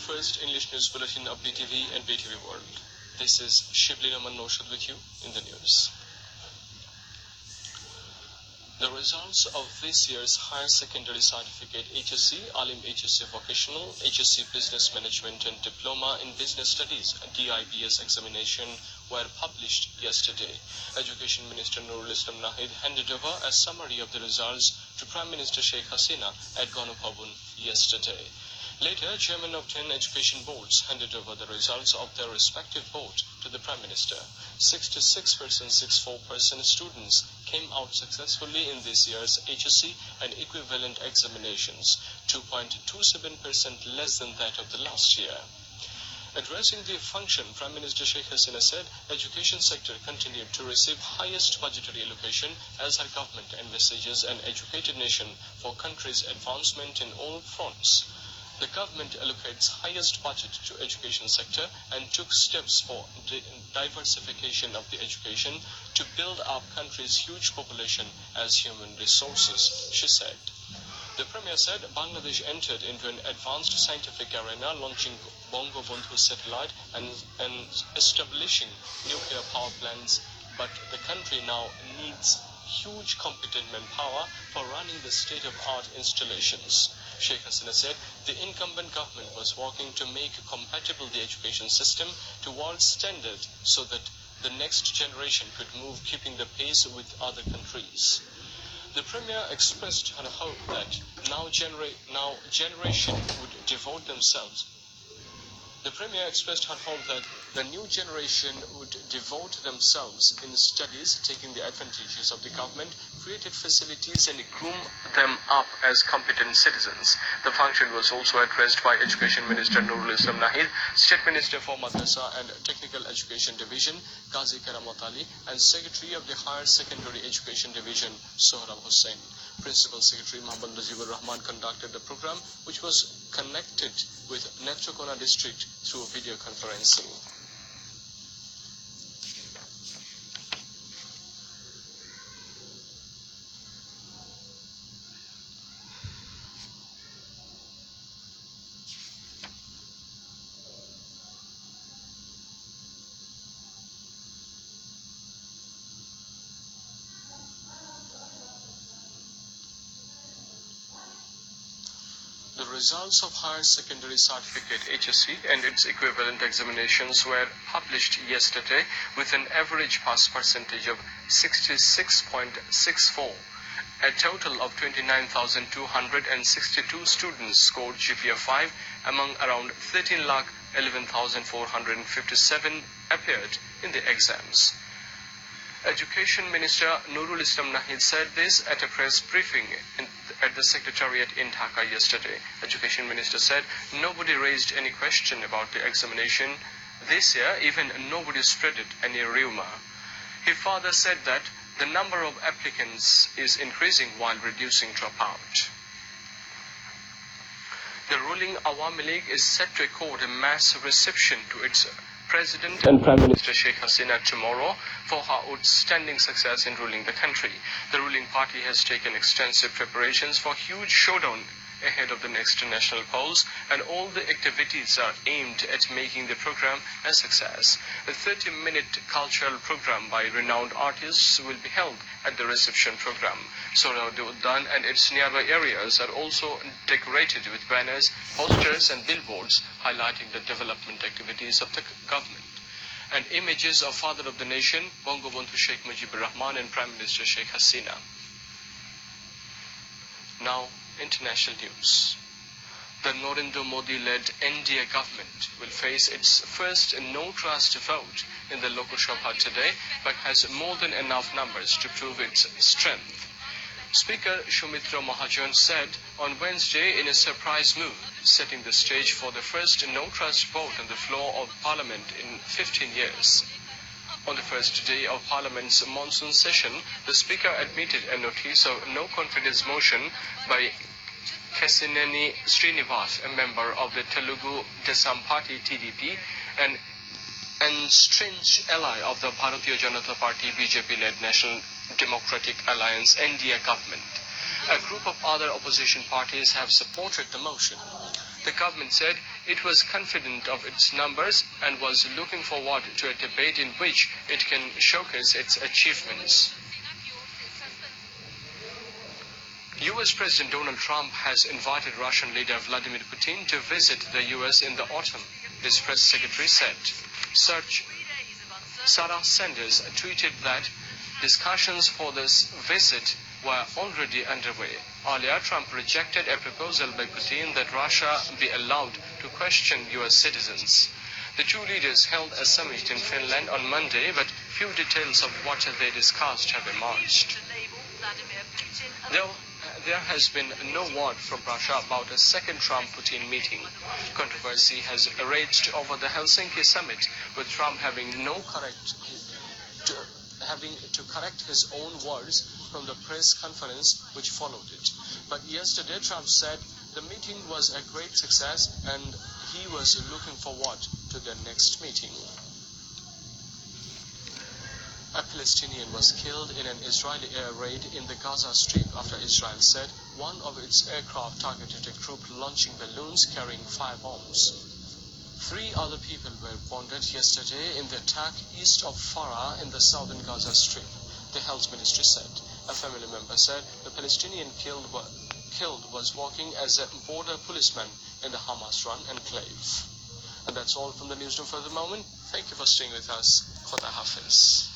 first English news bulletin of BTV and BTV World. This is Shibli Raman Noshad with you in the news. The results of this year's Higher Secondary Certificate HSC, Alim HSC Vocational, HSC Business Management and Diploma in Business Studies DIBS examination were published yesterday. Education Minister Nurul Islam Nahid handed over a summary of the results to Prime Minister Sheikh Hasina at Ganabhavan yesterday. Later, Chairman of 10 education boards handed over the results of their respective board to the Prime Minister. 66.64% students came out successfully in this year's HSC and equivalent examinations, 2.27% less than that of the last year. Addressing the function, Prime Minister Sheikh Hasina said education sector continued to receive highest budgetary allocation as her government envisages an educated nation for country's advancement in all fronts. The government allocates highest budget to education sector and took steps for diversification of the education to build up country's huge population as human resources, she said. The Premier said Bangladesh entered into an advanced scientific arena, launching Bangabandhu satellite and establishing nuclear power plants, but the country now needs huge competent manpower for running the state-of-art installations. Sheikh Hasina said the incumbent government was working to make compatible the education system towards standard so that the next generation could move keeping the pace with other countries. The Premier expressed her hope that now generation would devote themselves. The Premier expressed her hope that the new generation would devote themselves in studies, taking the advantages of the government, created facilities and groom them up as competent citizens. The function was also addressed by Education Minister Nurul Islam Nahid, State Minister for Madrasa and Technical Education Division, Qazi Karamat Ali, and Secretary of the Higher Secondary Education Division, Sohrab Hussain. Principal Secretary Muhammad Najibur Rahman conducted the program, which was connected with Netrakona district through video conferencing. The results of Higher Secondary Certificate HSC and its equivalent examinations were published yesterday with an average pass percentage of 66.64. A total of 29,262 students scored GPA 5 among around 13,11,457 appeared in the exams. Education Minister Nurul Islam Nahid said this at a press briefing at the Secretariat in Dhaka yesterday. Education Minister said nobody raised any question about the examination this year, even nobody spreaded any rumor. He further said that the number of applicants is increasing while reducing dropout. The ruling Awami League is set to accord a mass reception to its President and Prime Minister Sheikh Hasina tomorrow for her outstanding success in ruling the country. The ruling party has taken extensive preparations for huge showdown ahead of the next national polls, and all the activities are aimed at making the program a success. A 30-minute cultural program by renowned artists will be held at the reception program. Sohrab Uddan and its nearby areas are also decorated with banners, posters and billboards highlighting the development activities of the government. And images of Father of the Nation, Bangabandhu Sheikh Mujibur Rahman and Prime Minister Sheikh Hasina. Now, international news. The Narendra Modi-led NDA government will face its first no-trust vote in the Lok Sabha today, but has more than enough numbers to prove its strength. Speaker Sumitra Mahajan said on Wednesday in a surprise move, setting the stage for the first no-trust vote on the floor of Parliament in 15 years. On the first day of Parliament's monsoon session, the Speaker admitted a notice of no-confidence motion by Kesineni Srinivas, a member of the Telugu Desam Party TDP, and strange ally of the Bharatiya Janata Party BJP-led National Democratic Alliance NDA government. A group of other opposition parties have supported the motion. The government said it was confident of its numbers and was looking forward to a debate in which it can showcase its achievements. US President Donald Trump has invited Russian leader Vladimir Putin to visit the US in the autumn, his press secretary said. Sarah Sanders tweeted that discussions for this visit were already underway. Earlier, Trump rejected a proposal by Putin that Russia be allowed to question US citizens. The two leaders held a summit in Finland on Monday, but few details of what they discussed have emerged. There has been no word from Russia about a second Trump-Putin meeting. Controversy has raged over the Helsinki summit, with Trump having to correct his own words from the press conference which followed it. But yesterday, Trump said the meeting was a great success and he was looking forward to the next meeting. A Palestinian was killed in an Israeli air raid in the Gaza Strip after Israel said one of its aircraft targeted a group launching balloons carrying firebombs. 3 other people were wounded yesterday in the attack east of Farah in the southern Gaza Strip, the health ministry said. A family member said the Palestinian killed was working as a border policeman in the Hamas run enclave. And that's all from the newsroom for the moment. Thank you for staying with us. Khuda Hafiz.